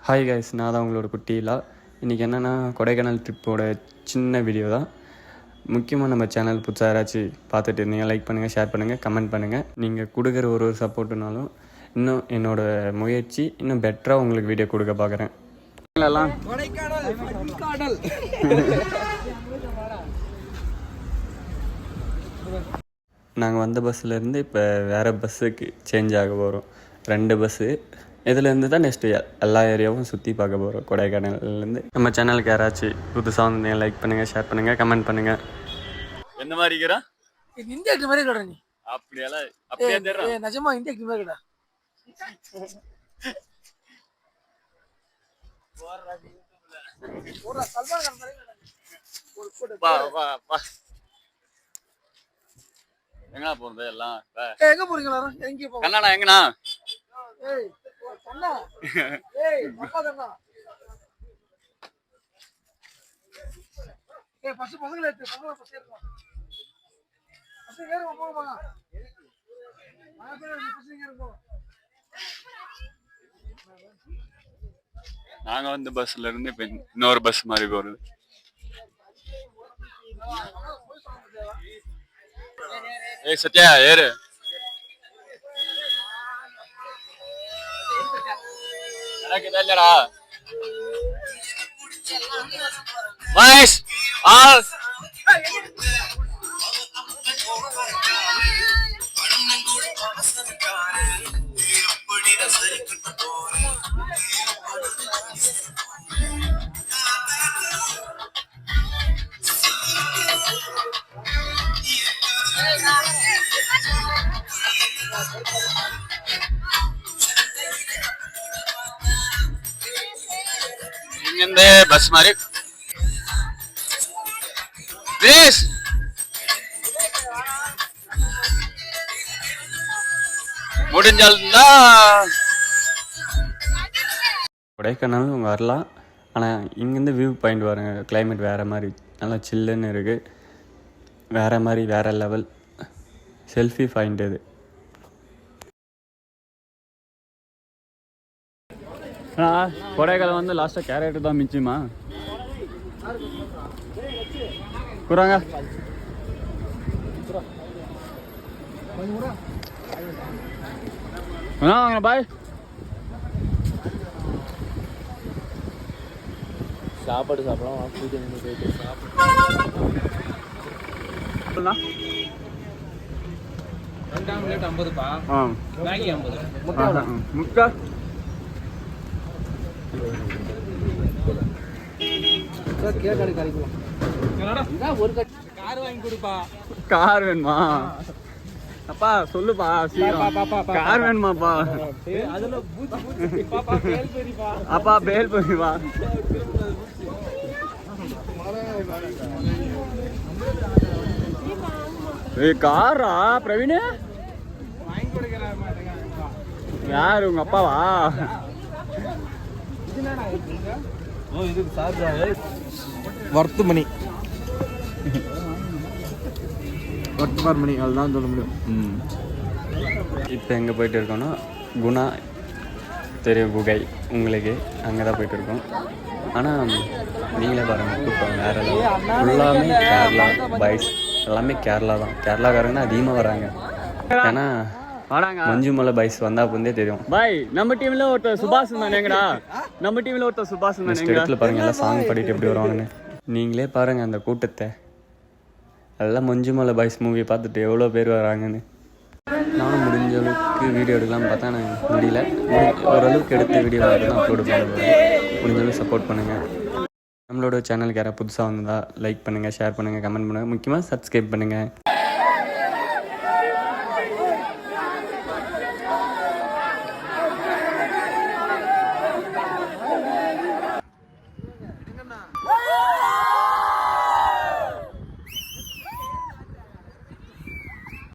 Hi guys, நான் தான் உங்களோட குட்டிலா. இன்றைக்கி என்னென்னா கொடைக்கானல் ட்ரிப்போட சின்ன வீடியோ தான். முக்கியமாக நம்ம சேனல் புதுசாக யாராச்சும் பார்த்துட்டு இருந்தீங்க, லைக் பண்ணுங்கள், ஷேர் பண்ணுங்கள், கமெண்ட் பண்ணுங்கள். நீங்கள் கொடுக்குற ஒரு சப்போர்ட்டுனாலும் இன்னும் என்னோடய முயற்சி இன்னும் பெட்டராக உங்களுக்கு வீடியோ கொடுக்க பார்க்குறேன். நாங்கள் வந்த பஸ்ஸிலேருந்து இப்போ வேறு பஸ்ஸுக்கு சேஞ்ச் ஆக போகிறோம். 2 பஸ்ஸு. இதுலேருந்து தான் நெக்ஸ்ட்டு எல்லா ஏரியாவும் சுற்றி பார்க்க போகிறோம் கொடைக்கானல்லேருந்து. நம்ம சேனலுக்கு யாராச்சும் புதுசாக வந்து லைக் பண்ணுங்கள், ஷேர் பண்ணுங்கள், கமெண்ட் பண்ணுங்கள். எந்த மாதிரி இருக்கிறா? இந்தியா ஆக்டர் மாதிரி கடை நீ. அப்படியெல்லாம் அப்படியே தெரியற. நிஜமா இந்தியா ஆக்டர் மாதிரி கடை. ஒரு சல்மான் கான் மாதிரி கடை. ஒரு போடு. வா வா வா. எங்கடா போறது எல்லாம்? எங்க போறீங்க எல்லாரும்? எங்க போறீங்க? கண்ணா எங்கண்ணா? ஏய் கண்ணா. ஏய் அப்பா கண்ணா. ஏய் பசங்களே எடுத்து பசங்க ஏறுங்க. பசங்க ஏறுங்க போங்க. பசங்க ஏறுங்க. நாங்க வந்து பஸ்ல இருந்து இப்ப இன்னொரு பஸ் மாதிரி போறது. ஏய் சத்யா ஏறு. எனக்கு தெரியலடா. வாய்ஸ் ஆல் இங்கிருந்து பஸ் மாதிரி முடிஞ்சால்தான் கொடைக்கானல் உங்க வரலாம். ஆனால் இங்கேருந்து வியூ பாயிண்ட் பாருங்க, கிளைமேட் வேறு மாதிரி நல்லா சில்லுன்னு இருக்குது. வேறு மாதிரி வேறு லெவல் செல்ஃபி பாயிண்ட் இது. கொடைக்கானல் வந்து லாஸ்ட்டாக கேரட் தான் மிச்சமா குறாங்க. பாய் சாப்பாடு சாப்பிடலாம். ரெண்டாம் பிளேட் 50பா. மேகி 50. முட்டை ஒரு கார் வாங்கி கொடுப்பா. கார் வேணுமா? அப்பா சொல்லுப்பா கார் வேணுமாப்பா? அப்பா பேல்புரிப்பா. காரா பிரவீன் வாங்கி கொடுக்குற? யாரு உங்க அப்பாவா? வர்த்து மணி அதுதான் சொல்ல முடியும். இப்போ எங்கே போயிட்டு இருக்கோன்னா குணா தெரியும் குகை உங்களுக்கு, அங்கே தான் போயிட்டு இருக்கோம். ஆனால் நீங்களே பாருங்கள் கூட்டம் வேறு ஃபுல்லாமே கேரளா பைஸ், எல்லாமே கேரளா தான். கேரளாக்காரங்க தான் அதிகமாக வராங்க. ஏன்னா மஞ்சுமலை பைஸ் வந்தா புந்தே தெரியும். பாய் நம்ம டீம்ல ஒருத்தர் சுபாஷ் தானேங்கடா. நம்ம டீம்ல ஒருத்தர் சுபாஷ் தானேங்க. இடத்துல பாருங்க எல்லாம் சாங் பாடிட்டு எப்படி வருவாங்கன்னு. நீங்களே பாருங்க அந்த கூட்டத்தை. எல்லாம் மஞ்சுமலை பாய்ஸ் மூவி பார்த்துட்டு எவ்வளோ பேர் வராங்கன்னு. நானும் முடிஞ்ச அளவுக்கு வீடியோ எடுக்கலாம்னு பார்த்தா நான் முடியல. ஓரளவுக்கு எடுத்த வீடியோ தான் அப்லோடு பண்ணுவேன். முடிஞ்ச அளவுக்கு சப்போர்ட் பண்ணுங்கள். நம்மளோட சேனலுக்கு யாராவது புதுசாக வந்தால் லைக் பண்ணுங்கள், ஷேர் பண்ணுங்கள், கமெண்ட் பண்ணுங்கள், முக்கியமாக சப்ஸ்கிரைப் பண்ணுங்கள்.